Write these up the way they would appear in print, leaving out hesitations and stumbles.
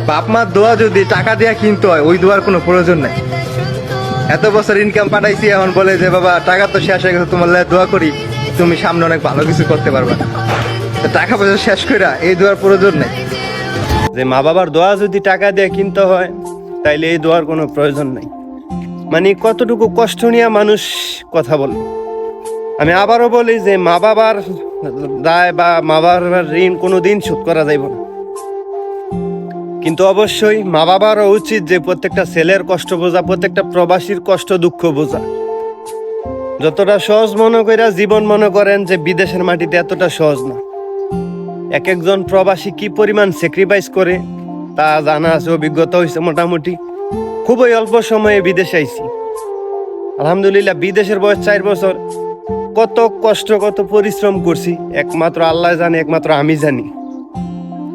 বাপ মার দোয়া যদি টাকা দিয়া কিনতে হয়, ওই দোয়ার কোনো প্রয়োজন নাই। এত বছর ইনকাম পাঠাইছি, এখন বলে যে বাবা টাকা তো শেষ হয়ে গেছে, তোমার লাগে দোয়া করি তুমি সামনে অনেক ভালো কিছু করতে পারবা। টাকা পয়সা শেষ করে এই দোয়ার প্রয়োজন নেই। যে মা বাবার দোয়া যদি টাকা দিয়ে কিনতে হয়, তাইলে এই দোয়ার কোনো প্রয়োজন নাই। মানে কতটুকু কষ্ট নিয়ে মানুষ কথা বলে। আমি আবারও বলি যে মা বাবার দায় বা মা বাবার ঋণ কোনোদিন শোধ করা যাইব না। কিন্তু অবশ্যই মা বাবারও উচিত যে প্রত্যেকটা ছেলের কষ্ট বোঝা, প্রত্যেকটা প্রবাসীর কষ্ট দুঃখ বোঝা। যতটা সহজ মনে কইরা জীবন মনে করেন যে বিদেশের মাটিতে এতটা সহজ না। এক একজন প্রবাসী কি পরিমাণ স্যাক্রিফাইস করে তা জানা আছে, অভিজ্ঞতা হয়েছে। মোটামুটি খুবই অল্প সময়ে বিদেশে আইছি, আলহামদুলিল্লাহ। বিদেশের বয়স 4 বছর। কত কষ্ট, কত পরিশ্রম করছি একমাত্র আল্লাহ জানে, একমাত্র আমি জানি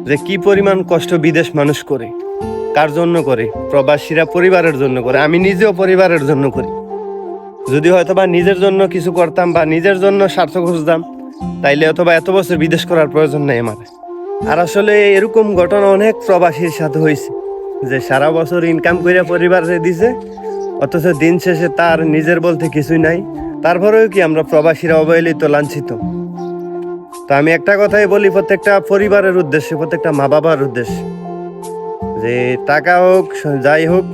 যে কি পরিমাণ কষ্ট বিদেশ মানুষ করে। কার জন্য করে? প্রবাসীরা পরিবারের জন্য করে। আমি নিজেও পরিবারের জন্য করি। যদি হয়তো বা নিজের জন্য কিছু করতাম বা নিজের জন্য স্বার্থ খুঁজতাম, তাইলে অথবা এত বছর বিদেশ করার প্রয়োজন নেই আমার। আর আসলে এরকম ঘটনা অনেক প্রবাসীর সাথে হয়েছে, যে সারা বছর ইনকাম করে পরিবারে দিছে, অথচ দিন শেষে তার নিজের বলতে কিছুই নাই। তারপরেও কি আমরা প্রবাসীরা অবহেলিত, লাঞ্ছিত? তো আমি একটা কথাই বলি প্রত্যেকটা পরিবারের উদ্দেশ্যে, প্রত্যেকটা মা বাবার উদ্দেশ্যে, যে টাকা হোক যাই হোক,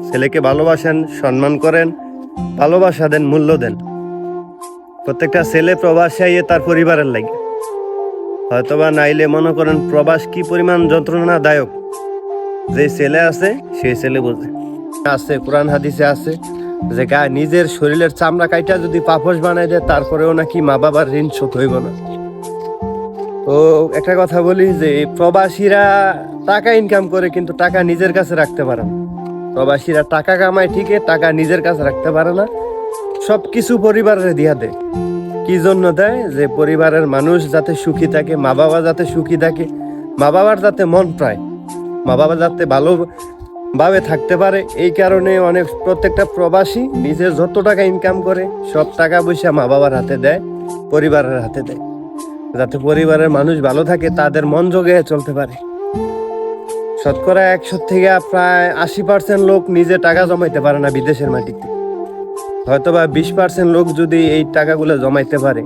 ছেলেকে ভালোবাসেন, সম্মান করেন, ভালোবাসা দেন, মূল্য দেন। প্রত্যেকটা ছেলে প্রবাসে আইয়ে তার পরিবারের লাগে, হয়তোবা নাইলে মনে করেন প্রবাস কি পরিমাণ যন্ত্রণাদায়ক, যে ছেলে আছে সেই ছেলে বোঝে। আছে কোরআন হাদিসে আছে যে নিজের শরীরের চামড়া কাইটা যদি পাপোশ বানাই দেয়, তারপরেও নাকি মা বাবার ঋণ শোধ হইব না। তো একটা কথা বলি যে প্রবাসীরা টাকা ইনকাম করে কিন্তু টাকা নিজের কাছে রাখতে পারে না। প্রবাসীরা টাকা কামায় ঠিকই, টাকা নিজের কাছে রাখতে পারে না, সব কিছু পরিবারে দিয়া দেয়। কি জন্য দেয়? যে পরিবারের মানুষ যাতে সুখী থাকে, মা বাবা যাতে সুখী থাকে, মা বাবার যাতে মন প্রায়, মা বাবা যাতে ভালোভাবে থাকতে পারে। এই কারণে অনেক প্রত্যেকটা প্রবাসী নিজের যত টাকা ইনকাম করে সব টাকা পয়সা মা বাবার হাতে দেয়, পরিবারের হাতে দেয়, যাতে পরিবারের মানুষ ভালো থাকে, তাদের মন জোগে চলতে পারে। শতকরা 100 থেকে প্রায় 80% লোক নিজে টাকা জমাইতে পারে না বিদেশের মাটিতে। হয়তোবা 20% লোক যদি এই টাকাগুলো জমাইতে পারে,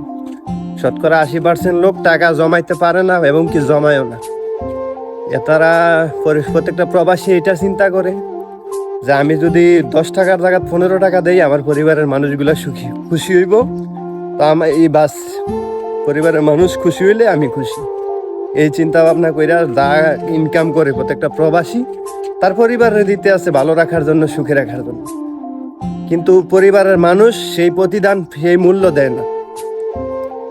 শতকরা 80% লোক টাকা জমাইতে পারে না এবং কি জমায়ও না। তারা প্রত্যেকটা প্রবাসী এটা চিন্তা করে যে আমি যদি 10 টাকার জায়গায় 15 টাকা দেই, আমার পরিবারের মানুষগুলো খুশি হইব। তো আমার এই বাস, পরিবারের মানুষ খুশি হইলে আমি খুশি। এই চিন্তা ভাবনা কইরা যা ইনকাম করে প্রত্যেকটা প্রবাসী, তার পরিবারের দিতে আছে ভালো রাখার জন্য, সুখে রাখার জন্য। কিন্তু পরিবারের মানুষ সেই প্রতিদান, সেই মূল্য দেয় না।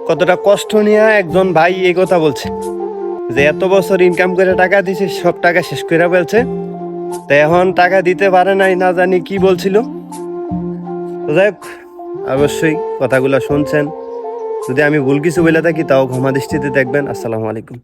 কতটা কষ্ট নিয়ে একজন ভাই এই কথা বলছে যে এত বছর ইনকাম করে টাকা দিছে, সব টাকা শেষ করে ফেলছে, তো এখন টাকা দিতে পারে নাই, না জানি কি বলছিল। যাই হোক, অবশ্যই কথাগুলো শুনছেন। যদি আমি ভুল কিছু বলে থাকি তাও ক্ষমা দৃষ্টিতে দেখবেন। আসসালামু আলাইকুম।